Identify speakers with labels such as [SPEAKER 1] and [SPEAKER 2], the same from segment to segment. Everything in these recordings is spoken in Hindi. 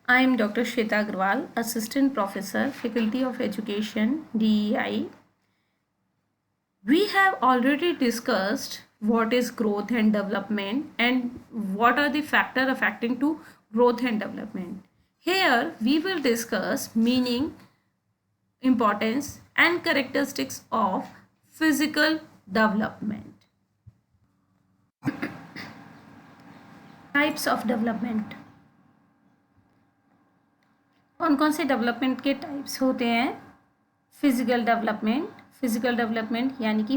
[SPEAKER 1] I am Dr. Shweta Agrawal, Assistant Professor, Faculty of Education, DEI. We have already discussed what is growth and development and what are the factors affecting to growth and development. Here we will discuss meaning, importance and characteristics of physical development. Types of development. कौन कौन से डेवलपमेंट के टाइप्स होते हैं? फिजिकल डेवलपमेंट यानी कि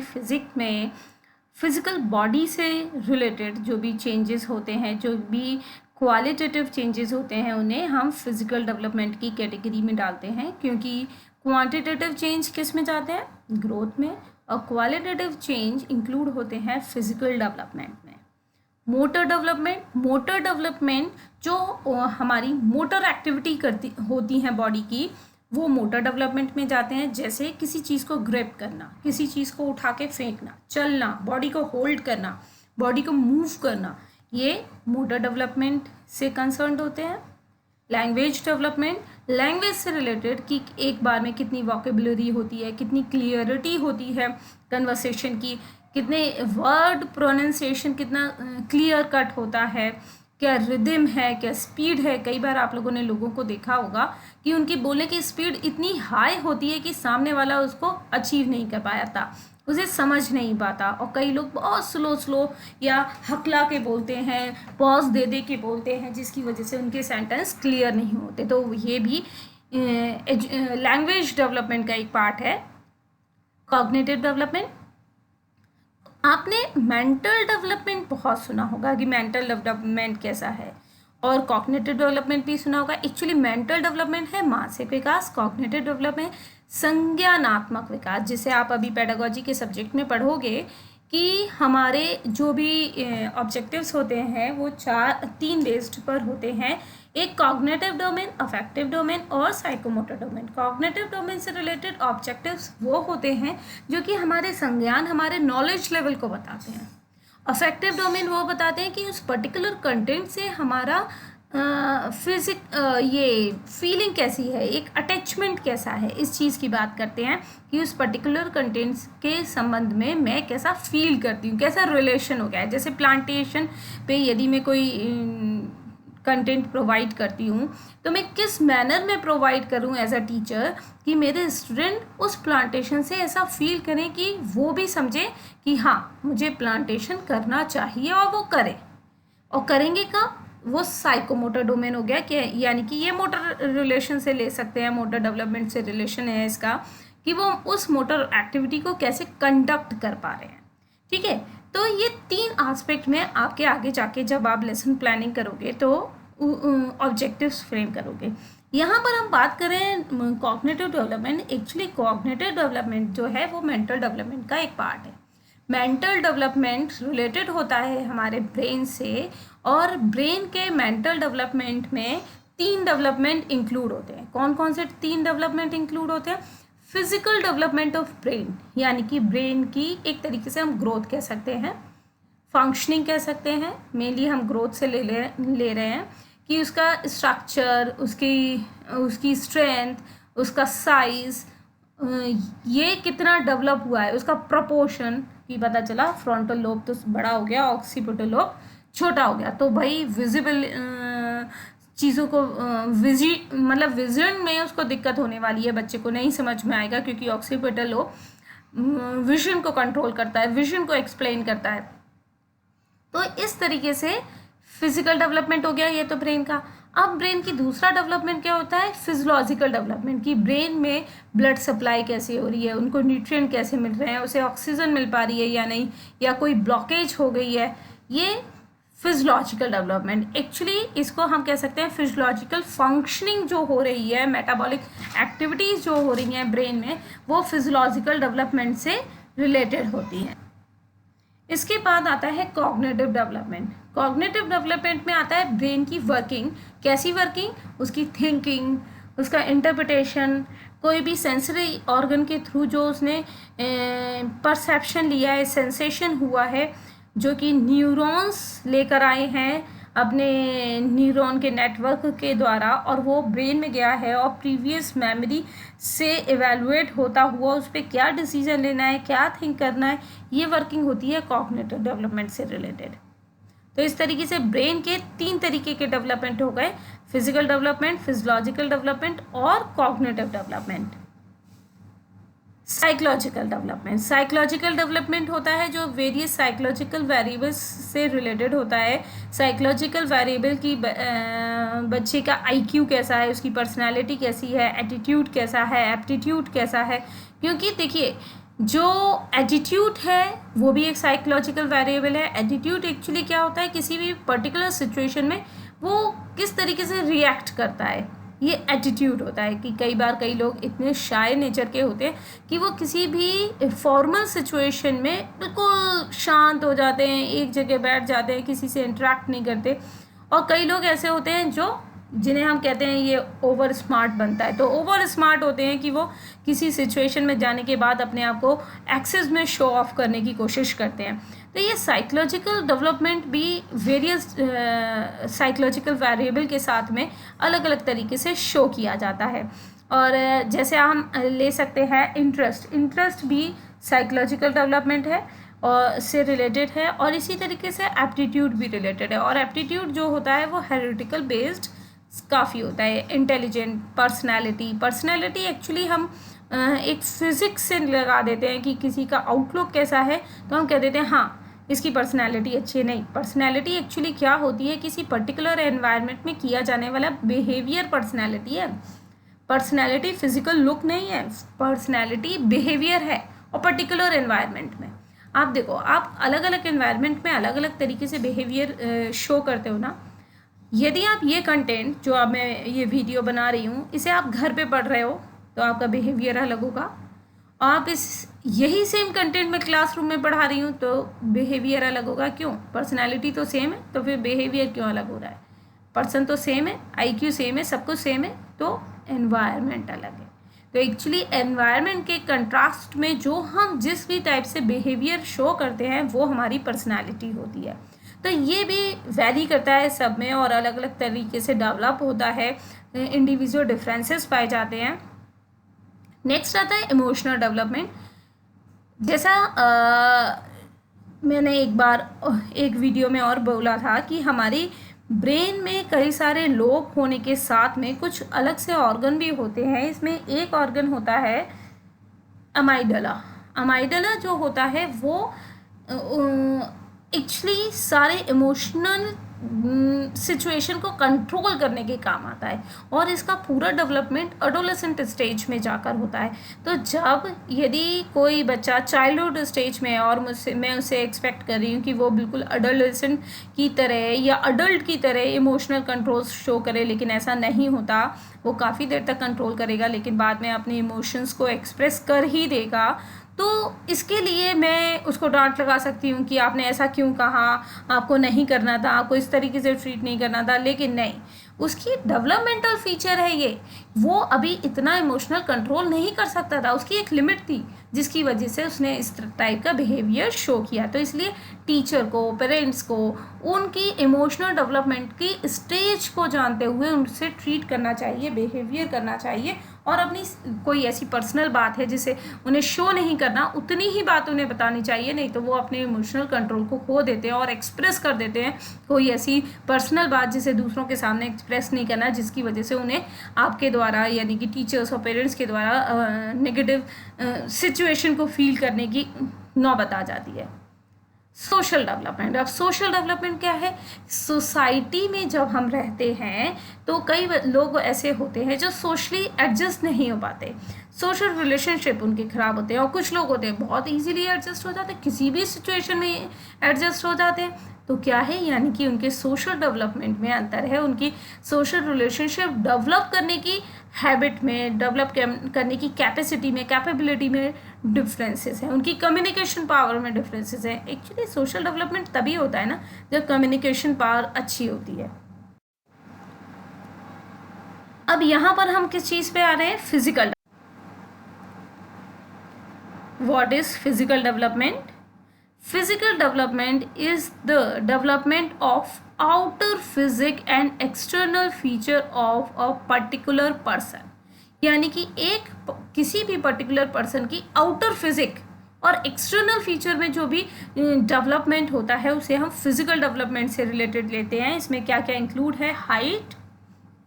[SPEAKER 1] फिजिकल बॉडी से रिलेटेड जो भी चेंजेस होते हैं, जो भी क्वालिटेटिव चेंजेस होते हैं, उन्हें हम फिजिकल डेवलपमेंट की कैटेगरी में डालते हैं, क्योंकि क्वांटिटेटिव चेंज किस में जाते हैं? ग्रोथ में, और क्वालिटेटिव चेंज इंक्लूड होते हैं फिजिकल डेवलपमेंट में। मोटर डेवलपमेंट जो हमारी मोटर एक्टिविटी होती हैं बॉडी की, वो मोटर डेवलपमेंट में जाते हैं। जैसे किसी चीज़ को ग्रिप करना, किसी चीज़ को उठा के फेंकना, चलना, बॉडी को होल्ड करना, बॉडी को मूव करना, ये मोटर डेवलपमेंट से कंसर्न्ड होते हैं। लैंग्वेज डेवलपमेंट, लैंग्वेज से रिलेटेड कि एक बार में कितनी वोकेबुलरी होती है, कितनी क्लियरिटी होती है कन्वर्सेशन की, कितने वर्ड प्रोनाउंसिएशन कितना क्लियर कट होता है, क्या रिदम है, क्या स्पीड है। कई बार आप लोगों ने लोगों को देखा होगा कि उनकी बोलने की स्पीड इतनी हाई होती है कि सामने वाला उसको अचीव नहीं कर पाया था, उसे समझ नहीं पाता। और कई लोग बहुत स्लो या हकला के बोलते हैं, पॉज दे के बोलते हैं, जिसकी वजह से उनके सेंटेंस क्लियर नहीं होते। तो ये भी लैंग्वेज डेवलपमेंट का एक पार्ट है। कॉग्निटिव डेवलपमेंट, आपने मेंटल डेवलपमेंट बहुत सुना होगा कि मेंटल डेवलपमेंट कैसा है, और कॉग्निटिव डेवलपमेंट भी सुना होगा। एक्चुअली मेंटल डेवलपमेंट है मानसिक विकास, कॉग्निटिव डेवलपमेंट संज्ञानात्मक विकास। जिसे आप अभी पेडागोजी के सब्जेक्ट में पढ़ोगे कि हमारे जो भी ऑब्जेक्टिव्स होते हैं वो 3 बेस्ड पर होते हैं। एक कॉग्निटिव डोमेन, अफेक्टिव डोमेन और साइकोमोटर डोमेन। कॉग्निटिव डोमेन से रिलेटेड ऑब्जेक्टिव्स वो होते हैं जो कि हमारे संज्ञान, हमारे नॉलेज लेवल को बताते हैं। अफेक्टिव डोमेन वो बताते हैं कि उस पर्टिकुलर कंटेंट से हमारा ये फीलिंग कैसी है, एक अटैचमेंट कैसा है, इस चीज़ की बात करते हैं कि उस पर्टिकुलर कंटेंट्स के संबंध में मैं कैसा फील करती हूँ, कैसा रिलेशन हो गया है। जैसे प्लांटेशन पे यदि मैं कोई कंटेंट प्रोवाइड करती हूँ तो मैं किस मैनर में प्रोवाइड करूँ एज अ टीचर कि मेरे स्टूडेंट उस प्लांटेशन से ऐसा फील करें कि वो भी समझे कि हाँ मुझे प्लांटेशन करना चाहिए, और वो करें। और करेंगे कब? वो साइकोमोटर डोमेन हो गया, कि यानी कि ये मोटर रिलेशन से ले सकते हैं, मोटर डेवलपमेंट से रिलेशन है इसका, कि वो उस मोटर एक्टिविटी को कैसे कंडक्ट कर पा रहे हैं। ठीक है, तो ये 3 एस्पेक्ट में आपके आगे जाके जब आप लेसन प्लानिंग करोगे तो ऑब्जेक्टिव्स फ्रेम करोगे। यहाँ पर हम बात करें cognitive development. Actually cognitive development जो है वो मेंटल डेवलपमेंट का एक पार्ट है। मेंटल डेवलपमेंट रिलेटेड होता है हमारे ब्रेन से, और ब्रेन के मेंटल डेवलपमेंट में 3 डेवलपमेंट इंक्लूड होते हैं। कौन कौन से 3 डेवलपमेंट इंक्लूड होते हैं? फिजिकल डेवलपमेंट ऑफ ब्रेन, यानी कि ब्रेन की एक तरीके से हम ग्रोथ कह सकते हैं, फंक्शनिंग कह सकते हैं। मेनली हम ग्रोथ से ले रहे हैं कि उसका स्ट्रक्चर, उसकी स्ट्रेंथ, उसका साइज, ये कितना डेवलप हुआ है, उसका प्रोपोर्शन की पता चला। फ्रंटल लोब तो बड़ा हो गया, ऑक्सीपिटल लोब छोटा हो गया। तो भाई विजिबल चीज़ों को विजन में उसको दिक्कत होने वाली है, बच्चे को नहीं समझ में आएगा, क्योंकि ऑक्सीपिटल लोब विजन को कंट्रोल करता है, विजन को एक्सप्लेन करता है। तो इस तरीके से फिजिकल डेवलपमेंट हो गया ये तो ब्रेन का। अब ब्रेन की दूसरा डेवलपमेंट क्या होता है? फिजियोलॉजिकल डेवलपमेंट, कि ब्रेन में ब्लड सप्लाई कैसे हो रही है, उनको न्यूट्रिएंट कैसे मिल रहे हैं, उसे ऑक्सीजन मिल पा रही है या नहीं, या कोई ब्लॉकेज हो गई है। ये फिजियोलॉजिकल डेवलपमेंट। एक्चुअली इसको हम कह सकते हैं फिजियोलॉजिकल फंक्शनिंग जो हो रही है, मेटाबॉलिक एक्टिविटीज़ जो हो रही हैं ब्रेन में, वो फिजियोलॉजिकल डेवलपमेंट से रिलेटेड होती हैं। इसके बाद आता है कॉग्निटिव डेवलपमेंट। कॉग्निटिव डेवलपमेंट में आता है ब्रेन की वर्किंग। कैसी वर्किंग? उसकी थिंकिंग, उसका इंटरप्रिटेशन, कोई भी सेंसरी ऑर्गन के थ्रू जो उसने परसेप्शन लिया है, सेंसेशन हुआ है, जो कि न्यूरॉन्स लेकर आए हैं अपने न्यूरॉन के नेटवर्क के द्वारा, और वो ब्रेन में गया है और प्रीवियस मेमोरी से इवेलुएट होता हुआ उस पर क्या डिसीजन लेना है, क्या थिंक करना है, ये वर्किंग होती है कॉग्निटिव डेवलपमेंट से रिलेटेड। तो इस तरीके से ब्रेन के 3 तरीके के डेवलपमेंट हो गए, फिजिकल डेवलपमेंट, फिजियोलॉजिकल डेवलपमेंट और cognitive development. Psychological development, psychological development होता है जो वेरियस साइकोलॉजिकल वेरिएबल्स से रिलेटेड होता है। साइकोलॉजिकल वेरिएबल की बच्चे का आईक्यू कैसा है, उसकी पर्सनालिटी कैसी है, एटीट्यूड कैसा है, एप्टीट्यूड कैसा है। क्योंकि देखिए, जो एटीट्यूड है वो भी एक साइकोलॉजिकल वेरिएबल है। एटीट्यूड एक्चुअली क्या होता है, किसी भी पर्टिकुलर सिचुएशन में वो किस तरीके से रिएक्ट करता है, ये एटीट्यूड होता है। कि कई बार कई लोग इतने शाय नेचर के होते हैं कि वो किसी भी फॉर्मल सिचुएशन में बिल्कुल शांत हो जाते हैं, एक जगह बैठ जाते हैं, किसी से इंटरेक्ट नहीं करते। और कई लोग ऐसे होते हैं जिन्हें हम कहते हैं ये ओवर स्मार्ट बनता है। तो ओवर स्मार्ट होते हैं कि वो किसी सिचुएशन में जाने के बाद अपने आप को एक्सेस में शो ऑफ करने की कोशिश करते हैं। तो ये साइकोलॉजिकल डेवलपमेंट भी वेरियस साइकोलॉजिकल वेरिएबल के साथ में अलग अलग तरीके से शो किया जाता है। और जैसे हम ले सकते हैं इंटरेस्ट भी साइकोलॉजिकल डेवलपमेंट है और से रिलेटेड है। और इसी तरीके से एप्टीट्यूड भी रिलेटेड है। और एप्टीट्यूड जो होता है वो हेरिडिकल बेस्ड काफ़ी होता है। इंटेलिजेंट, पर्सनैलिटी एक्चुअली हम एक फिजिक्स से लगा देते हैं कि किसी का आउटलुक कैसा है, तो हम कह देते हैं हाँ इसकी पर्सनैलिटी अच्छी है। नहीं, पर्सनैलिटी एक्चुअली क्या होती है, किसी पर्टिकुलर एनवायरनमेंट में किया जाने वाला बिहेवियर पर्सनैलिटी है। पर्सनैलिटी फिजिकल लुक नहीं है, पर्सनैलिटी बिहेवियर है और पर्टिकुलर एनवायरनमेंट में। आप देखो, आप अलग अलग एनवायरनमेंट में अलग अलग तरीके से बिहेवियर शो करते हो ना। यदि आप ये कंटेंट जो अब मैं ये वीडियो बना रही हूँ इसे आप घर पे पढ़ रहे हो तो आपका बिहेवियर अलग होगा। आप यही सेम कंटेंट मैं क्लासरूम में पढ़ा रही हूँ तो बिहेवियर अलग होगा। क्यों? पर्सनैलिटी तो सेम है, तो फिर बिहेवियर क्यों अलग हो रहा है? पर्सन तो सेम है, आईक्यू सेम है, सब कुछ सेम है, तो एनवायरनमेंट अलग है। तो एक्चुअली एनवायरनमेंट के कंट्रास्ट में जो हम जिस भी टाइप से बिहेवियर शो करते हैं वो हमारी पर्सनैलिटी होती है। तो ये भी वैरी करता है सब में और अलग अलग तरीके से डेवलप होता है, इंडिविजुअल डिफरेंसेस पाए जाते हैं। नेक्स्ट आता है इमोशनल डेवलपमेंट। जैसा मैंने एक बार एक वीडियो में और बोला था कि हमारी ब्रेन में कई सारे लोब होने के साथ में कुछ अलग से ऑर्गन भी होते हैं। इसमें एक ऑर्गन होता है अमाइडला। अमाइडला जो होता है वो एक्चुअली सारे इमोशनल सिचुएशन को कंट्रोल करने के काम आता है और इसका पूरा डेवलपमेंट एडोलेसेंट स्टेज में जाकर होता है। तो जब यदि कोई बच्चा चाइल्डहुड स्टेज में है और मैं उसे एक्सपेक्ट कर रही हूँ कि वो बिल्कुल एडोलेसेंट की तरह या अडल्ट की तरह इमोशनल कंट्रोल शो करे, लेकिन ऐसा नहीं होता। वो काफ़ी देर तक कंट्रोल करेगा लेकिन बाद में अपने इमोशंस को एक्सप्रेस कर ही देगा। तो इसके लिए मैं उसको डांट लगा सकती हूँ कि आपने ऐसा क्यों कहा, आपको नहीं करना था, आपको इस तरीके से ट्रीट नहीं करना था। लेकिन नहीं, उसकी डेवलपमेंटल फीचर है ये, वो अभी इतना इमोशनल कंट्रोल नहीं कर सकता था, उसकी एक लिमिट थी जिसकी वजह से उसने इस टाइप का बिहेवियर शो किया। तो इसलिए टीचर को, पेरेंट्स को उनकी इमोशनल डेवलपमेंट की स्टेज को जानते हुए उनसे ट्रीट करना चाहिए, बिहेवियर करना चाहिए। और अपनी कोई ऐसी पर्सनल बात है जिसे उन्हें शो नहीं करना, उतनी ही बात उन्हें बतानी चाहिए, नहीं तो वो अपने इमोशनल कंट्रोल को खो देते हैं और एक्सप्रेस कर देते हैं कोई ऐसी पर्सनल बात जिसे दूसरों के सामने एक्सप्रेस नहीं करना, जिसकी वजह से उन्हें आपके द्वारा यानी कि टीचर्स और पेरेंट्स के द्वारा नेगेटिव सिचुएशन को फील करने की नौबत आ जाती है। Social development. अब सोशल डेवलपमेंट क्या है? सोसाइटी में जब हम रहते हैं तो कई लोग ऐसे होते हैं जो सोशली एडजस्ट नहीं हो पाते, सोशल रिलेशनशिप उनके ख़राब होते हैं। और कुछ लोग होते हैं बहुत इजीली एडजस्ट हो जाते हैं, किसी भी सिचुएशन में एडजस्ट हो जाते हैं। तो क्या है, यानी कि उनके सोशल डेवलपमेंट में अंतर है, उनकी सोशल रिलेशनशिप डेवलप करने की हैबिट में, डेवलप करने की कैपेसिटी में, कैपेबिलिटी में डिफरेंसेस हैं, उनकी कम्युनिकेशन पावर में डिफरेंसेस हैं। एक्चुअली सोशल डेवलपमेंट तभी होता है ना जब कम्युनिकेशन पावर अच्छी होती है। अब यहाँ पर हम किस चीज़ पे आ रहे हैं? Physical. What is physical development? Physical development is the development of outer physique and external feature of a particular person, यानी कि किसी भी पर्टिकुलर पर्सन की आउटर फिजिक और एक्सटर्नल फीचर में जो भी डेवलपमेंट होता है उसे हम फिजिकल डेवलपमेंट से रिलेटेड लेते हैं। इसमें क्या क्या इंक्लूड है? Height,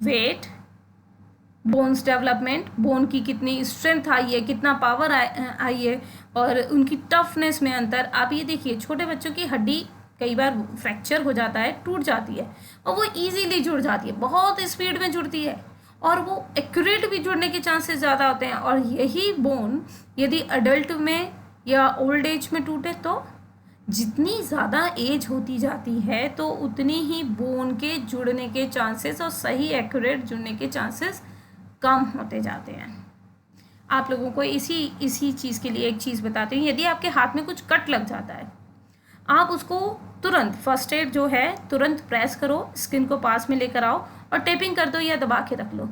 [SPEAKER 1] weight, bones development, bone की कितनी स्ट्रेंथ आई है, कितना पावर आई है, और उनकी टफनेस में अंतर। आप ये देखिए, छोटे बच्चों की हड्डी कई बार फ्रैक्चर हो जाता है, टूट जाती है, और वो इजीली जुड़ जाती है, बहुत स्पीड में जुड़ती है, और वो एक्यूरेट भी जुड़ने के चांसेस ज़्यादा होते हैं। और यही बोन यदि अडल्ट में या ओल्ड एज में टूटे तो जितनी ज़्यादा एज होती जाती है तो उतनी ही बोन के जुड़ने के चांसेस और सही एक्यूरेट जुड़ने के चांसेस कम होते जाते हैं। आप लोगों को इसी चीज़ के लिए एक चीज़ बताती हूँ। यदि आपके हाथ में कुछ कट लग जाता है, आप उसको तुरंत फर्स्ट एड जो है तुरंत प्रेस करो, स्किन को पास में लेकर आओ और टेपिंग कर दो या दबा के रख लो।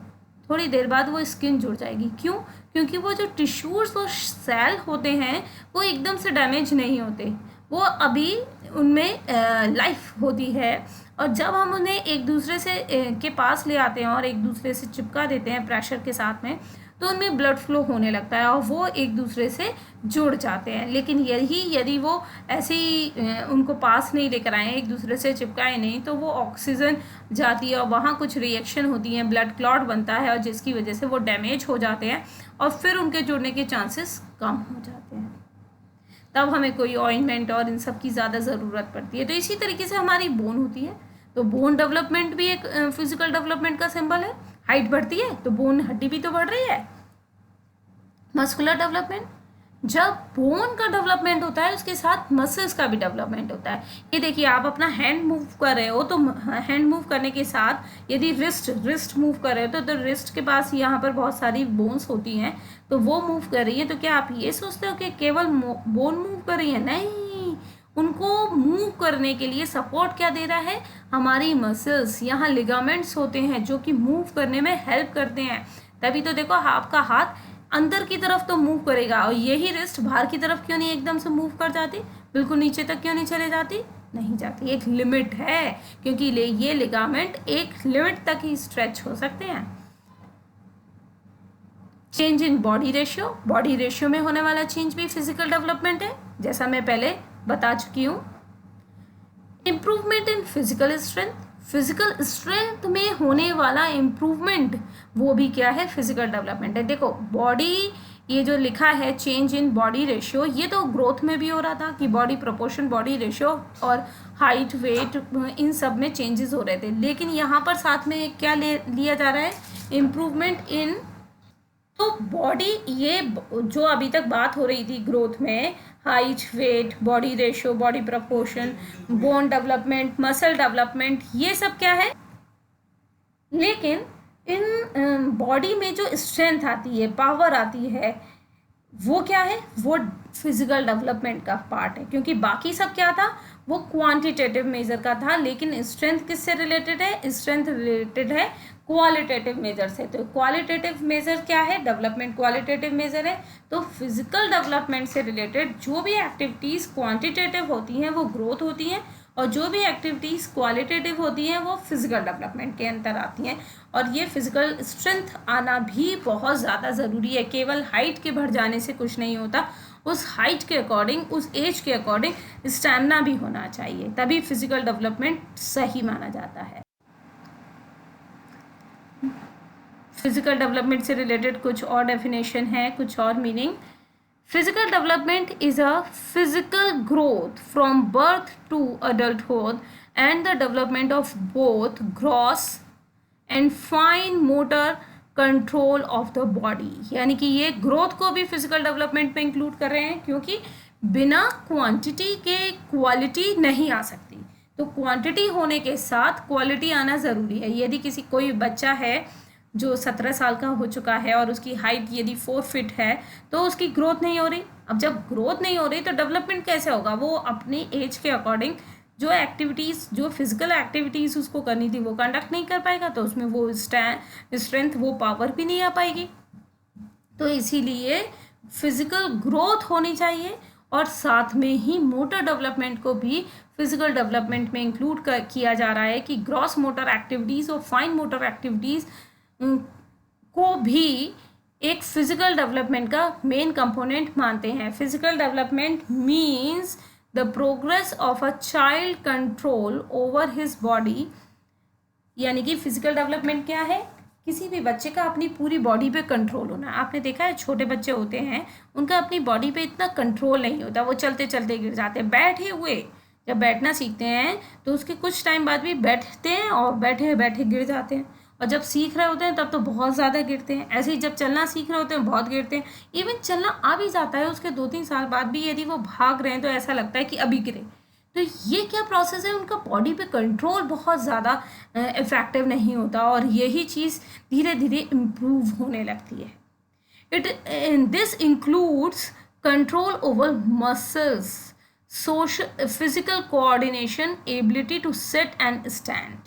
[SPEAKER 1] थोड़ी देर बाद वो स्किन जुड़ जाएगी। क्यों? क्योंकि वो जो टिश्यूज़ और सेल होते हैं वो एकदम से डैमेज नहीं होते, वो अभी उनमें लाइफ होती है। और जब हम उन्हें एक दूसरे से के पास ले आते हैं और एक दूसरे से चिपका देते हैं प्रेशर के साथ में, तो उनमें ब्लड फ्लो होने लगता है और वो एक दूसरे से जुड़ जाते हैं। लेकिन यदि वो ऐसे ही उनको पास नहीं लेकर आए, एक दूसरे से चिपकाए नहीं, तो वो ऑक्सीजन जाती है और वहाँ कुछ रिएक्शन होती हैं, ब्लड क्लॉट बनता है, और जिसकी वजह से वो डैमेज हो जाते हैं और फिर उनके जुड़ने के चांसेस कम हो जाते हैं। तब हमें कोई ऑइंटमेंट और इन सब की ज़्यादा ज़रूरत पड़ती है। तो इसी तरीके से हमारी बोन होती है, तो बोन डेवलपमेंट भी एक फिजिकल डेवलपमेंट का सिंबल है। हाइट बढ़ती है तो बोन हड्डी भी तो बढ़ रही है। मस्कुलर डेवलपमेंट, जब बोन का डेवलपमेंट होता है उसके साथ मसल्स का भी डेवलपमेंट होता है। ये देखिए, आप अपना हैंड मूव कर रहे हो तो हैंड मूव करने के साथ यदि रिस्ट मूव कर रहे हो तो रिस्ट के पास यहाँ पर बहुत सारी बोन्स होती हैं, तो वो मूव कर रही है। तो क्या आप ये सोचते हो कि केवल बोन मूव कर रही है? नहीं, उनको मूव करने के लिए सपोर्ट क्या दे रहा है? हमारी मसल्स। यहाँ लिगामेंट्स होते हैं जो कि मूव करने में हेल्प करते हैं। तभी तो देखो, आपका हाथ अंदर की तरफ तो मूव करेगा, और यही रिस्ट बाहर की तरफ क्यों नहीं एकदम से मूव कर जाती, बिल्कुल नीचे तक क्यों नहीं चले जाती? नहीं जाती। एक लिमिट है, क्योंकि ये लिगामेंट एक लिमिट तक ही स्ट्रेच हो सकते हैं। Change in body ratio, body ratio में होने वाला चेंज भी फिजिकल डेवलपमेंट है, जैसा मैं पहले बता चुकी हूँ। Improvement in physical strength, physical strength में होने वाला इम्प्रूवमेंट वो भी क्या है? फिजिकल डेवलपमेंट है। देखो, बॉडी, ये जो लिखा है चेंज इन बॉडी रेशियो, ये तो ग्रोथ में भी हो रहा था कि बॉडी प्रोपोर्शन, बॉडी रेशियो और हाइट, वेट, इन सब में चेंजेस हो रहे थे। लेकिन यहाँ पर साथ में क्या लिया जा रहा है? इम्प्रूवमेंट इन, तो बॉडी, ये जो अभी तक बात हो रही थी ग्रोथ में, height, weight, body ratio, body proportion, bone development, muscle development, ये सब क्या है? लेकिन इन बॉडी में जो स्ट्रेंथ आती है, पावर आती है, वो क्या है? वो फिजिकल डेवलपमेंट का पार्ट है। क्योंकि बाकी सब क्या था? वो क्वांटिटेटिव मेजर का था। लेकिन स्ट्रेंथ किससे रिलेटेड है? स्ट्रेंथ रिलेटेड है क्वालिटेटिव मेजर से। तो क्वालिटेटिव मेजर क्या है? डेवलपमेंट क्वालिटेटिव मेजर है। तो फिजिकल डेवलपमेंट से रिलेटेड जो भी एक्टिविटीज़ क्वांटिटेटिव होती हैं वो ग्रोथ होती हैं, और जो भी एक्टिविटीज़ क्वालिटेटिव होती हैं वो फिजिकल डेवलपमेंट के अंतर आती हैं। और ये फिजिकल स्ट्रेंथ आना भी बहुत ज़्यादा ज़रूरी है। केवल हाइट के बढ़ जाने से कुछ नहीं होता, उस हाइट के अकॉर्डिंग, उस एज के अकॉर्डिंग स्टैमिना भी होना चाहिए, तभी फिजिकल डेवलपमेंट सही माना जाता है। फिजिकल डेवलपमेंट से रिलेटेड कुछ और डेफिनेशन है, कुछ और meaning. Physical development is a physical growth from birth to adulthood and the development of both gross and fine motor control of the body. यानी कि ये ग्रोथ को भी फिजिकल डेवलपमेंट में इंक्लूड कर रहे हैं, क्योंकि बिना क्वांटिटी के क्वालिटी नहीं आ सकती। तो क्वांटिटी होने के साथ क्वालिटी आना ज़रूरी है। यदि कोई बच्चा है जो 17 साल का हो चुका है और उसकी हाइट यदि 4 फीट है, तो उसकी ग्रोथ नहीं हो रही। अब जब ग्रोथ नहीं हो रही तो डेवलपमेंट कैसे होगा? वो अपनी एज के अकॉर्डिंग जो एक्टिविटीज़, जो फिजिकल एक्टिविटीज़ उसको करनी थी वो कंडक्ट नहीं कर पाएगा, तो उसमें वो स्ट्रेंथ, वो पावर भी नहीं आ पाएगी। तो इसीलिए फिजिकल ग्रोथ होनी चाहिए और साथ में ही मोटर डेवलपमेंट को भी फिजिकल डेवलपमेंट में इंक्लूड किया जा रहा है कि ग्रॉस मोटर एक्टिविटीज़ और फाइन मोटर एक्टिविटीज़ को भी एक फिजिकल डेवलपमेंट का मेन कंपोनेंट मानते हैं। Physical development means the progress of a child control over his body, यानी कि फिजिकल डेवलपमेंट क्या है, किसी भी बच्चे का अपनी पूरी बॉडी पे कंट्रोल होना। आपने देखा है छोटे बच्चे होते हैं उनका अपनी बॉडी पे इतना कंट्रोल नहीं होता, वो चलते चलते गिर जाते हैं। बैठे हुए जब बैठना सीखते हैं तो उसके कुछ टाइम बाद भी बैठते हैं और बैठे बैठे गिर जाते हैं, और जब सीख रहे होते हैं तब तो बहुत ज़्यादा गिरते हैं। ऐसे ही जब चलना सीख रहे होते हैं बहुत गिरते हैं। इवन चलना आ भी जाता है उसके 2-3 साल बाद भी यदि वो भाग रहे हैं तो ऐसा लगता है कि अभी गिरे। तो ये क्या प्रोसेस है, उनका बॉडी पे कंट्रोल बहुत ज़्यादा इफेक्टिव नहीं होता और यही चीज़ धीरे धीरे इम्प्रूव होने लगती है। This includes control over muscles, social physical coordination, ability to sit and stand.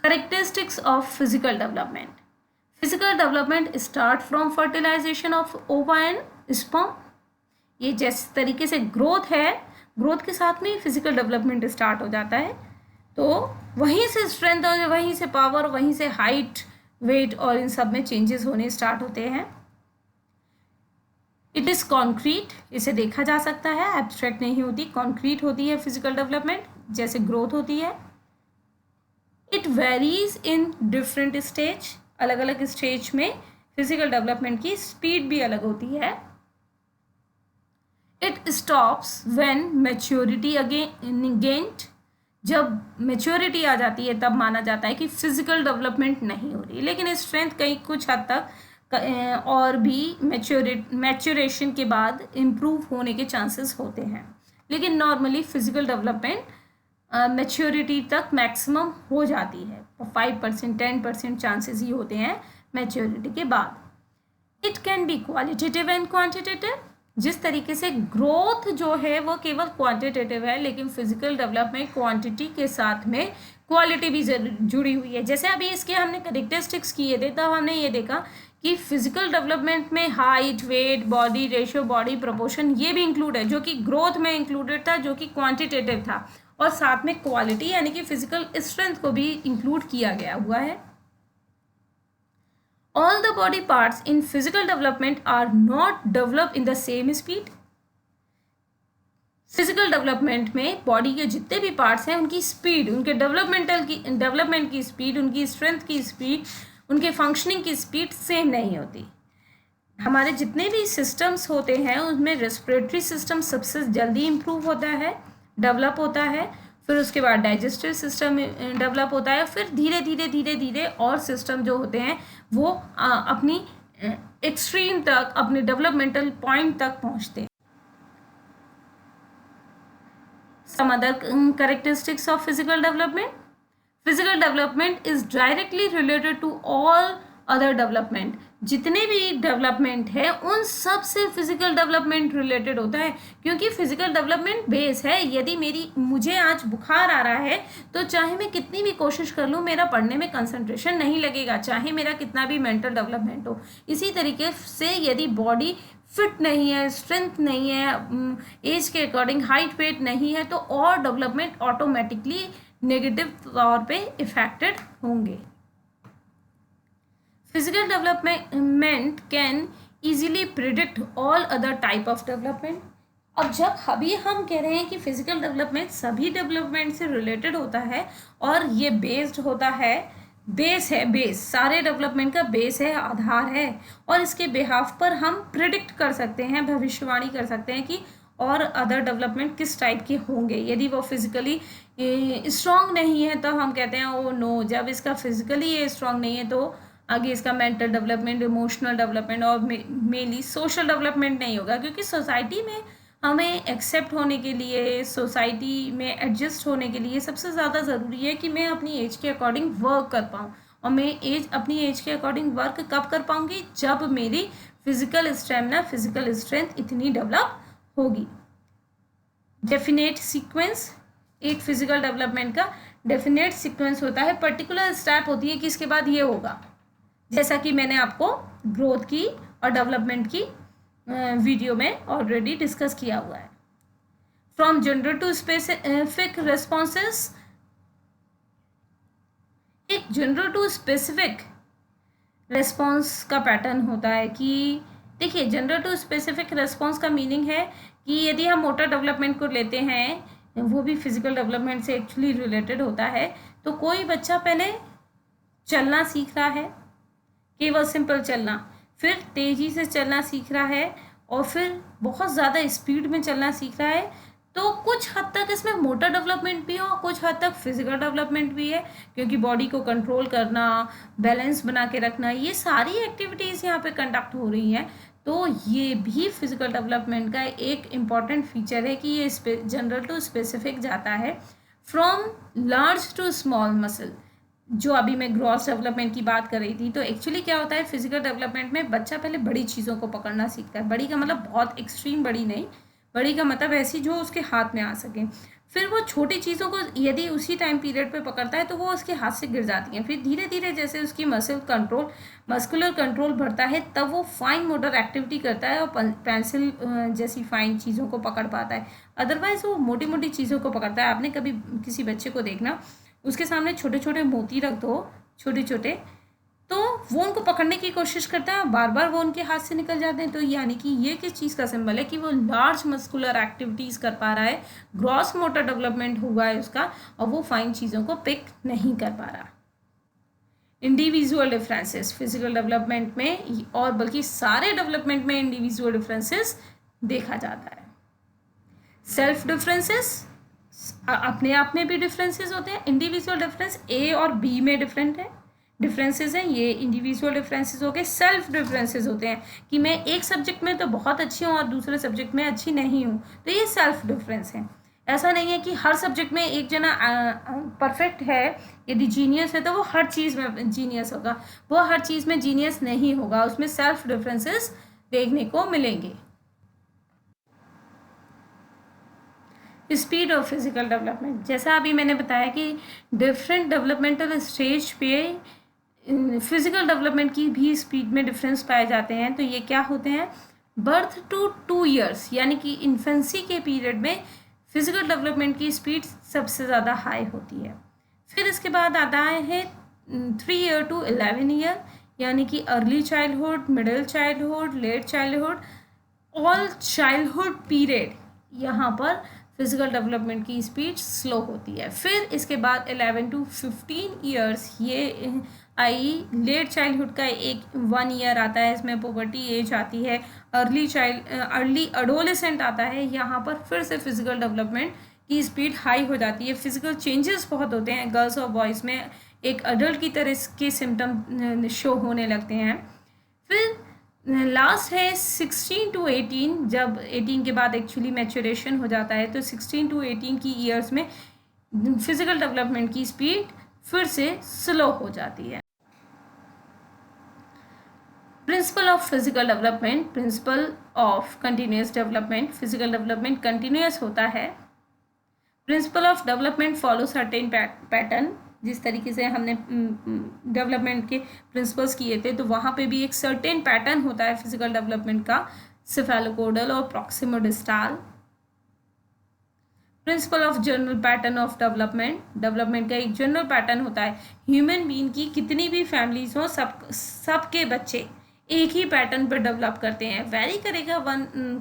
[SPEAKER 1] Characteristics of physical development. Physical development start from fertilization of ova and sperm. ये जिस तरीके से ग्रोथ है, ग्रोथ के साथ में फिजिकल डेवलपमेंट स्टार्ट हो जाता है। तो वहीं से स्ट्रेंथ और वहीं से पावर, वहीं से हाइट, वेट और इन सब में चेंजेस होने स्टार्ट होते हैं। इट इज़ कॉन्क्रीट, इसे देखा जा सकता है, एब्स्ट्रैक्ट नहीं होती, कॉन्क्रीट होती है फिजिकल डेवलपमेंट जैसे ग्रोथ होती है। It varies in different stage, अलग अलग स्टेज में फिजिकल डेवलपमेंट की स्पीड भी अलग होती है। It stops when maturity gained, जब मैच्योरिटी आ जाती है तब माना जाता है कि फिजिकल डेवलपमेंट नहीं हो रही। लेकिन स्ट्रेंथ कहीं कुछ हद तक और भी मैच्योरेशन के बाद इम्प्रूव होने के चांसेस होते हैं। लेकिन नॉर्मली फिजिकल डेवलपमेंट मैच्योरिटी तक मैक्सिमम हो जाती है, 5% 10% चांसेस ही होते हैं मैच्योरिटी के बाद। It can be qualitative and quantitative, जिस तरीके से ग्रोथ जो है वो केवल क्वांटिटेटिव है, लेकिन फिजिकल डेवलपमेंट क्वांटिटी के साथ में क्वालिटी भी जुड़ी हुई है। जैसे अभी इसके हमने कैरेक्टरिस्टिक्स किए थे तब हमने ये देखा कि फिजिकल डेवलपमेंट में height, weight, body ratio, body proportion ये भी इंक्लूड है, जो कि ग्रोथ में इंक्लूडेड था, जो कि क्वांटिटेटिव था, और साथ में क्वालिटी यानी कि फिजिकल स्ट्रेंथ को भी इंक्लूड किया गया हुआ है। All the body parts in physical development are not developed in the same speed. Physical development में बॉडी के जितने भी पार्ट्स हैं उनकी स्पीड, उनके डेवलपमेंट की स्पीड, उनकी स्ट्रेंथ की स्पीड, उनके फंक्शनिंग की स्पीड सेम नहीं होती। हमारे जितने भी सिस्टम्स होते हैं उसमें रेस्पिरेटरी सिस्टम सबसे जल्दी इम्प्रूव होता है, डेवलप होता है, फिर उसके बाद डाइजेस्टिव सिस्टम डेवलप होता है, फिर धीरे धीरे धीरे धीरे और सिस्टम जो होते हैं वो अपनी एक्सट्रीम तक, अपने डेवलपमेंटल पॉइंट तक पहुंचते हैं। Some other characteristics of physical development. Physical development is directly related to all other development. जितने भी डेवलपमेंट है उन सब से फिजिकल डेवलपमेंट रिलेटेड होता है, क्योंकि फिजिकल डेवलपमेंट बेस है। यदि मुझे आज बुखार आ रहा है तो चाहे मैं कितनी भी कोशिश कर लूँ मेरा पढ़ने में कंसंट्रेशन नहीं लगेगा, चाहे मेरा कितना भी मेंटल डेवलपमेंट हो। इसी तरीके से यदि बॉडी फिट नहीं है, स्ट्रेंथ नहीं है, एज के अकॉर्डिंग हाइट वेट नहीं है, तो और डेवलपमेंट ऑटोमेटिकली नेगेटिव तौर पे इफेक्टेड होंगे। Physical development can easily predict all other type of development. अब जब अभी हम कह रहे हैं कि फिजिकल डेवलपमेंट सभी डेवलपमेंट से रिलेटेड होता है और ये बेस्ड होता है, बेस है, बेस सारे डेवलपमेंट का बेस है, आधार है, और इसके बिहाफ पर हम प्रिडिक्ट कर सकते हैं, भविष्यवाणी कर सकते हैं कि और अदर डेवलपमेंट किस टाइप के होंगे। यदि वो फिजिकली स्ट्रॉन्ग नहीं है तो हम कहते हैं ओ नो, जब इसका फिजिकली ये स्ट्रॉन्ग नहीं है तो आगे इसका मेंटल डेवलपमेंट, इमोशनल डेवलपमेंट और मेनली सोशल डेवलपमेंट नहीं होगा, क्योंकि सोसाइटी में हमें एक्सेप्ट होने के लिए, सोसाइटी में एडजस्ट होने के लिए सबसे ज़्यादा ज़रूरी है कि मैं अपनी एज के अकॉर्डिंग वर्क कर पाऊँ। और मैं अपनी एज के अकॉर्डिंग वर्क कब कर पाऊँगी, जब मेरी फिजिकल स्टेमिना, फिजिकल स्ट्रेंथ इतनी डेवलप होगी। डेफिनेट सीक्वेंस, एक फिजिकल डेवलपमेंट का डेफिनेट सीक्वेंस होता है, पर्टिकुलर स्टेप होती है कि इसके बाद ये होगा। जैसा कि मैंने आपको ग्रोथ की और डेवलपमेंट की वीडियो में ऑलरेडी डिस्कस किया हुआ है। From general to specific responses, एक जनरल टू स्पेसिफिक रेस्पॉन्स का पैटर्न होता है कि देखिए, जनरल टू स्पेसिफिक रेस्पॉन्स का मीनिंग है कि यदि हम मोटर डेवलपमेंट को लेते हैं, वो भी फिजिकल डेवलपमेंट से एक्चुअली रिलेटेड होता है। तो कोई बच्चा पहले चलना सीख रहा है, केवल सिंपल चलना, फिर तेज़ी से चलना सीख रहा है, और फिर बहुत ज़्यादा स्पीड में चलना सीख रहा है। तो कुछ हद तक इसमें मोटर डेवलपमेंट भी है और कुछ हद तक फिजिकल डेवलपमेंट भी है, क्योंकि बॉडी को कंट्रोल करना, बैलेंस बना के रखना, ये सारी एक्टिविटीज़ यहाँ पे कंडक्ट हो रही हैं। तो ये भी फिजिकल डेवलपमेंट का एक इम्पॉर्टेंट फीचर है कि ये जनरल टू स्पेसिफिक जाता है। From large to small muscle, जो अभी मैं ग्रॉस डेवलपमेंट की बात कर रही थी, तो एक्चुअली क्या होता है फिजिकल डेवलपमेंट में, बच्चा पहले बड़ी चीज़ों को पकड़ना सीखता है। बड़ी का मतलब बहुत एक्सट्रीम बड़ी नहीं, बड़ी का मतलब ऐसी जो उसके हाथ में आ सके। फिर वो छोटी चीज़ों को यदि उसी टाइम पीरियड पे पकड़ता है तो वो उसके हाथ से गिर जाती हैं। फिर धीरे धीरे जैसे उसकी मस्कुलर कंट्रोल बढ़ता है, तब वो फाइन मोटर एक्टिविटी करता है और पेंसिल जैसी फाइन चीज़ों को पकड़ पाता है। अदरवाइज वो मोटी मोटी चीज़ों को पकड़ता है। आपने कभी किसी बच्चे को देखना, उसके सामने छोटे छोटे मोती रख दो, छोटे छोटे, तो वो उनको पकड़ने की कोशिश करता है, बार बार वो उनके हाथ से निकल जाते हैं। तो यानी कि ये किस चीज़ का सिंबल है कि वो लार्ज मस्कुलर एक्टिविटीज़ कर पा रहा है, ग्रॉस मोटर डेवलपमेंट हुआ है उसका, और वो फाइन चीज़ों को पिक नहीं कर पा रहा। इंडिविजुअल डिफरेंसेस फिजिकल डेवलपमेंट में, और बल्कि सारे डेवलपमेंट में इंडिविजुअल डिफरेंसेस देखा जाता है। सेल्फ डिफरेंसेस अपने आप में भी डिफरेंसेस होते हैं। इंडिविजुअल डिफरेंस ए और बी में डिफरेंसेस हैं, ये इंडिविजुअल डिफरेंसेस हो गए। सेल्फ डिफरेंसेस होते हैं कि मैं एक सब्जेक्ट में तो बहुत अच्छी हूँ और दूसरे सब्जेक्ट में अच्छी नहीं हूँ, तो ये सेल्फ डिफरेंस है। ऐसा नहीं है कि हर सब्जेक्ट में एक जना परफेक्ट है, यदि जीनियस है तो वो हर चीज़ में जीनियस होगा, वो हर चीज़ में जीनियस नहीं होगा, उसमें सेल्फ डिफरेंसेस देखने को मिलेंगे। स्पीड ऑफ फिजिकल डेवलपमेंट, जैसा अभी मैंने बताया कि डिफरेंट डेवलपमेंटल स्टेज पे फिजिकल डेवलपमेंट की भी स्पीड में डिफरेंस पाए जाते हैं। तो ये क्या होते हैं, बर्थ टू 2 ईयर्स यानी कि इन्फेंसी के पीरियड में फिजिकल डेवलपमेंट की स्पीड सबसे ज़्यादा हाई होती है। फिर इसके बाद आता है 3 ईयर टू 11 ईयर, यानी कि early childhood, middle childhood, late childhood, all childhood period, यहाँ पर फिजिकल डेवलपमेंट की स्पीड स्लो होती है। फिर इसके बाद 11 टू 15 ईयर्स ये आई लेट चाइल्डहुड का 1 ईयर आता है, इसमें पुबर्टी एज आती है। अर्ली अडोलेसेंट आता है, यहाँ पर फिर से फिजिकल डेवलपमेंट की स्पीड हाई हो जाती है। फिजिकल चेंजेस बहुत होते हैं गर्ल्स और बॉयज़ में, एक अडल्ट की तरह के सिम्टम शो होने लगते हैं। फिर लास्ट है 16 टू 18, जब 18 के बाद एक्चुअली मैच्योरेशन हो जाता है, तो 16 टू 18 की ईयर्स में फिजिकल डेवलपमेंट की स्पीड फिर से स्लो हो जाती है। Principle of physical development, principle of continuous development, physical development continuous होता है। Principle of development follow certain pattern, जिस तरीके से हमने डेवलपमेंट के प्रिंसिपल्स किए थे, तो वहाँ पे भी एक सर्टेन पैटर्न होता है फिजिकल डेवलपमेंट का, सिफेलोकोडल और proximodistal. Principle of general pattern of development का एक जनरल पैटर्न होता है। ह्यूमन बीइंग की कितनी भी फैमिलीज हो, सबके बच्चे एक ही पैटर्न पर डेवलप करते हैं। वेरी करेगा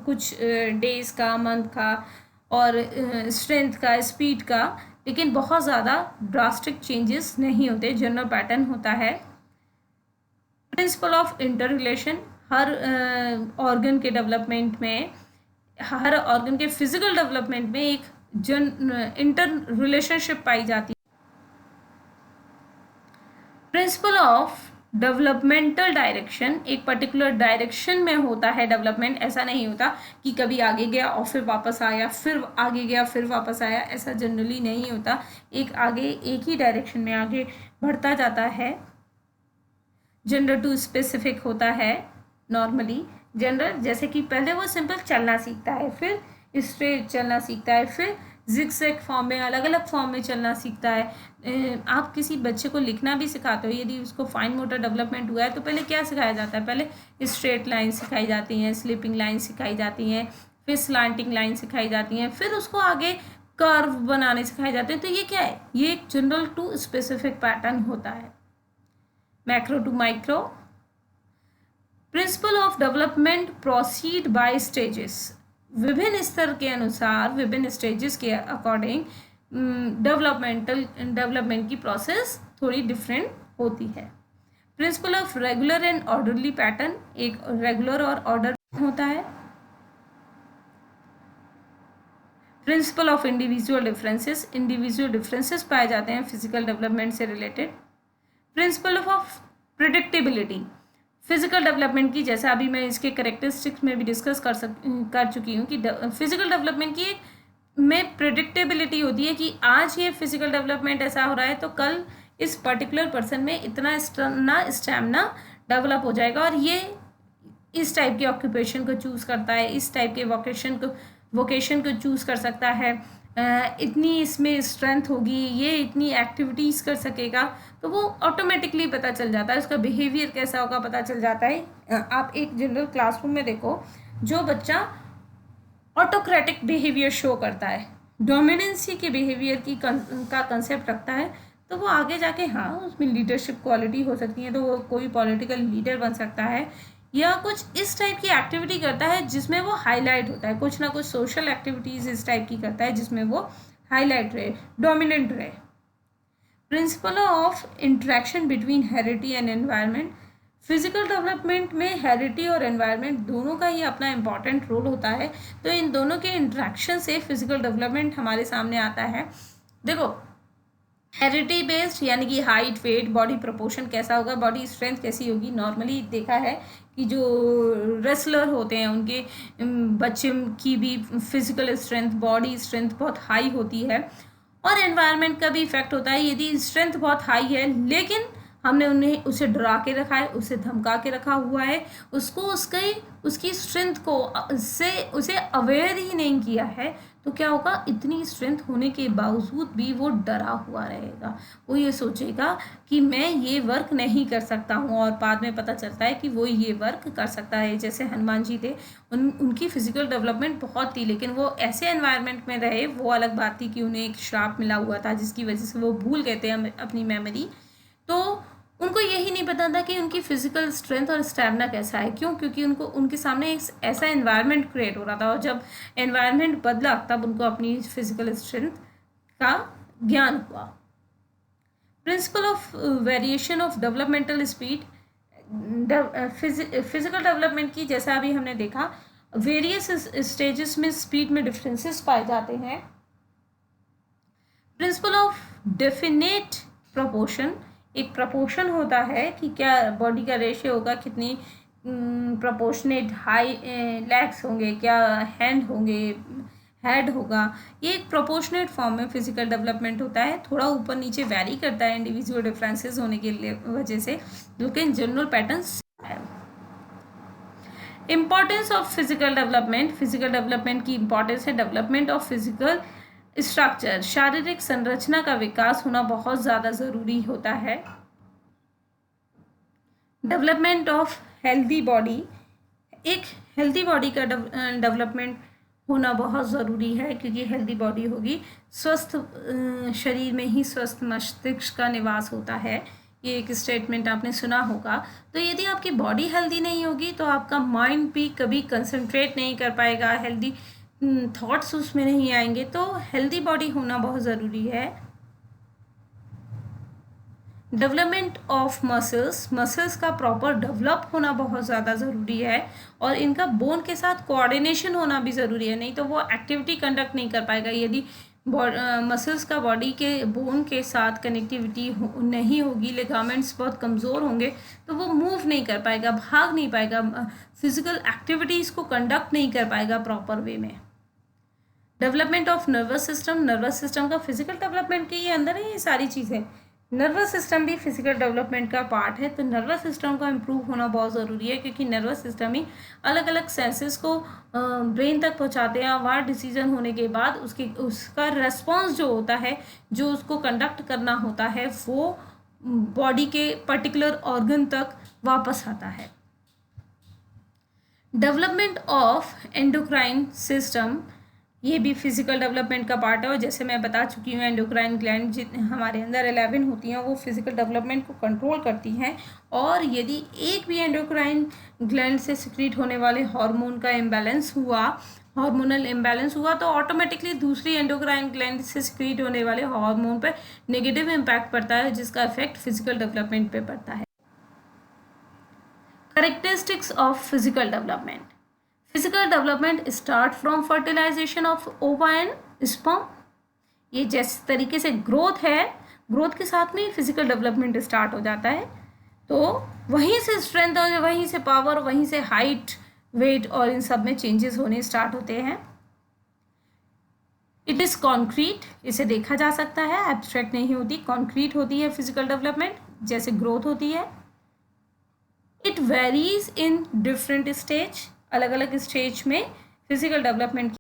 [SPEAKER 1] कुछ डेज का, मंथ का, और स्ट्रेंथ का, स्पीड का, लेकिन बहुत ज़्यादा ड्रास्टिक चेंजेस नहीं होते, जनरल पैटर्न होता है। Principle of inter relation, her organ के डेवलपमेंट में, हर ऑर्गन के फिजिकल डेवलपमेंट में एक इंटर रिलेशनशिप पाई जाती है। प्रिंसिपल ऑफ डेवलपमेंटल डायरेक्शन, एक पर्टिकुलर डायरेक्शन में होता है डेवलपमेंट, ऐसा नहीं होता कि कभी आगे गया और फिर वापस आया, फिर आगे गया फिर वापस आया, ऐसा जनरली नहीं होता। एक ही डायरेक्शन में आगे बढ़ता जाता है। जनरल टू स्पेसिफिक होता है। नॉर्मली जनरल, जैसे कि पहले वो सिंपल चलना सीखता है, फिर स्ट्रेट चलना सीखता है, फिर जिगजैग फॉर्म में, अलग अलग फॉर्म में चलना सीखता है। आप किसी बच्चे को लिखना भी सिखाते हो, यदि उसको फाइन मोटर डेवलपमेंट हुआ है तो पहले क्या सिखाया जाता है? पहले स्ट्रेट लाइन सिखाई जाती हैं, स्लिपिंग लाइन सिखाई जाती हैं, फिर स्लांटिंग लाइन सिखाई जाती हैं, फिर उसको आगे कर्व बनाने सिखाए जाते हैं। तो ये क्या है? ये एक जनरल टू स्पेसिफिक पैटर्न होता है। Macro to micro. Principle of development proceed by stages. विभिन्न स्तर के अनुसार, विभिन्न स्टेजेस के अकॉर्डिंग डेवलपमेंट की प्रोसेस थोड़ी डिफरेंट होती है। Principle of regular and orderly pattern, एक रेगुलर और ऑर्डर होता है। Principle of individual differences, individual differences पाए जाते हैं फिजिकल डेवलपमेंट से related. Principle of predictability, physical development की, जैसा अभी मैं इसके करेक्टरिस्टिक्स में भी डिस्कस कर चुकी हूँ कि फिजिकल डेवलपमेंट की में प्रिडिक्टेबिलिटी होती है कि आज ये फिजिकल डेवलपमेंट ऐसा हो रहा है तो कल इस पर्टिकुलर पर्सन में इतना स्टैमिना डेवलप हो जाएगा और ये इस टाइप के ऑक्यूपेशन को चूज़ करता है, इस टाइप के वोकेशन को चूज़ कर सकता है, इतनी इसमें स्ट्रेंथ होगी, ये इतनी एक्टिविटीज़ कर सकेगा, तो वो ऑटोमेटिकली पता चल जाता है। उसका बिहेवियर कैसा होगा पता चल जाता है। आप एक जनरल क्लासरूम में देखो, जो बच्चा ऑटोक्रेटिक बिहेवियर शो करता है, डोमिनेंसी के बिहेवियर का कंसेप्ट रखता है, तो वो आगे जाके हाँ उसमें लीडरशिप क्वालिटी हो सकती है, तो वो कोई पॉलिटिकल लीडर बन सकता है, या कुछ इस टाइप की एक्टिविटी करता है जिसमें वो हाईलाइट होता है, कुछ ना कुछ सोशल एक्टिविटीज़ इस टाइप की करता है जिसमें वो हाईलाइट रहे, डोमिनेंट रहे। Principle of interaction between heredity and environment, physical development में हेरिडिटी और एनवायरनमेंट दोनों का ही अपना इम्पॉर्टेंट रोल होता है, तो इन दोनों के इंटरेक्शन से फिजिकल डेवलपमेंट हमारे सामने आता है। देखो, हेरिडिटी बेस्ड यानी कि हाइट, वेट, बॉडी प्रोपोर्शन कैसा होगा, बॉडी स्ट्रेंथ कैसी होगी। नॉर्मली देखा है कि जो रेसलर होते हैं उनके बच्चे की भी फिजिकल स्ट्रेंथ, बॉडी स्ट्रेंथ बहुत हाई होती है। और एनवायरनमेंट का भी इफेक्ट होता है, यदि स्ट्रेंथ बहुत हाई है लेकिन हमने उसे डरा के रखा है, उसे धमका के रखा हुआ है, उसको उसकी स्ट्रेंथ को उसे अवेयर ही नहीं किया है, तो क्या होगा, इतनी स्ट्रेंथ होने के बावजूद भी वो डरा हुआ रहेगा। वो ये सोचेगा कि मैं ये वर्क नहीं कर सकता हूँ, और बाद में पता चलता है कि वो ये वर्क कर सकता है। जैसे हनुमान जी थे, उनकी फिजिकल डेवलपमेंट बहुत थी, लेकिन वो ऐसे एनवायरनमेंट में रहे, वो अलग बात थी कि उन्हें एक श्राप मिला हुआ था जिसकी वजह से वो भूल गए थे अपनी मेमोरी। तो उनको यही नहीं पता था कि उनकी फिजिकल स्ट्रेंथ और स्टैमिना कैसा है। क्यों? क्योंकि उनके सामने एक ऐसा एनवायरनमेंट क्रिएट हो रहा था, और जब एनवायरनमेंट बदला तब उनको अपनी फिजिकल स्ट्रेंथ का ज्ञान हुआ। Principle of variation of developmental speed, physical development की जैसा अभी हमने देखा, वेरियस स्टेजेस में स्पीड में डिफरेंसेस पाए जाते हैं। प्रिंसिपल ऑफ डेफिनेट प्रोपोर्शन, एक प्रपोर्शन होता है कि क्या बॉडी का रेशियो होगा, कितनी प्रपोर्शनेट हाई लेग्स होंगे, क्या हैंड होंगे, हेड होगा। ये एक प्रोपोर्शनेट फॉर्म में फिजिकल डेवलपमेंट होता है, थोड़ा ऊपर नीचे वैरी करता है इंडिविजुअल डिफरेंसेस होने के वजह से, लेकिन जनरल पैटर्न्स है। Importance of physical development, physical development की इंपॉर्टेंस है डेवलपमेंट ऑफ फिजिकल स्ट्रक्चर, शारीरिक संरचना का विकास होना बहुत ज़्यादा ज़रूरी होता है। डेवलपमेंट ऑफ हेल्दी बॉडी, एक हेल्दी बॉडी का डेवलपमेंट होना बहुत ज़रूरी है, क्योंकि हेल्दी बॉडी होगी, स्वस्थ शरीर में ही स्वस्थ मस्तिष्क का निवास होता है। ये एक स्टेटमेंट आपने सुना होगा। तो यदि आपकी बॉडी हेल्दी नहीं होगी तो आपका माइंड भी कभी कंसंट्रेट नहीं कर पाएगा, हेल्दी थॉट्स उसमें नहीं आएंगे। तो हेल्दी बॉडी होना बहुत ज़रूरी है। डेवलपमेंट ऑफ मसल्स, मसल्स का प्रॉपर डेवलप होना बहुत ज़्यादा ज़रूरी है, और इनका बोन के साथ कोऑर्डिनेशन होना भी ज़रूरी है, नहीं तो वो एक्टिविटी कंडक्ट नहीं कर पाएगा। यदि मसल्स का बॉडी के बोन के साथ कनेक्टिविटी नहीं होगी, लिगामेंट्स बहुत कमज़ोर होंगे, तो वो मूव नहीं कर पाएगा, भाग नहीं पाएगा, फिजिकल एक्टिविटीज़ को कंडक्ट नहीं कर पाएगा प्रॉपर वे में। Development of nervous system, nervous system का फिजिकल डेवलपमेंट के ये अंदर है ये सारी चीज़ें। नर्वस सिस्टम भी फिजिकल डेवलपमेंट का पार्ट है। तो नर्वस सिस्टम का इम्प्रूव होना बहुत ज़रूरी है, क्योंकि नर्वस सिस्टम ही अलग अलग सेंसेस को ब्रेन तक पहुंचाते हैं। वहाँ डिसीजन होने के बाद उसका रेस्पॉन्स जो होता है, जो उसको कंडक्ट करना होता है, वो बॉडी के पर्टिकुलर ऑर्गन तक वापस आता है। डेवलपमेंट ऑफ एंडोक्राइन सिस्टम, ये भी फिजिकल डेवलपमेंट का पार्ट है। और जैसे मैं बता चुकी हूँ, एंडोक्राइन ग्लैंड जितने हमारे अंदर 11 होती हैं, वो फिजिकल डेवलपमेंट को कंट्रोल करती हैं। और यदि एक भी एंडोक्राइन ग्लैंड से सिक्रीट होने वाले हार्मोन का इम्बैलेंस हुआ, हार्मोनल इम्बैलेंस हुआ, तो ऑटोमेटिकली दूसरी एंडोक्राइन ग्लैंड से सिक्रीट होने वाले हार्मोन पर नेगेटिव इम्पैक्ट पड़ता है, जिसका इफेक्ट फिजिकल डेवलपमेंट पे पड़ता है। Characteristics of physical development. Physical development start from fertilization of ova and sperm. ये जिस तरीके से ग्रोथ है, ग्रोथ के साथ में फिजिकल डेवलपमेंट स्टार्ट हो जाता है। तो वहीं से स्ट्रेंथ और वहीं से पावर, वहीं से हाइट, वेट और इन सब में चेंजेस होने स्टार्ट होते हैं। इट इज़ कॉन्क्रीट, इसे देखा जा सकता है, एब्स्ट्रैक्ट नहीं होती, कॉन्क्रीट होती है फिजिकल डेवलपमेंट, जैसे ग्रोथ होती है। It varies in different stage, अलग अलग स्टेज में फिजिकल डेवलपमेंट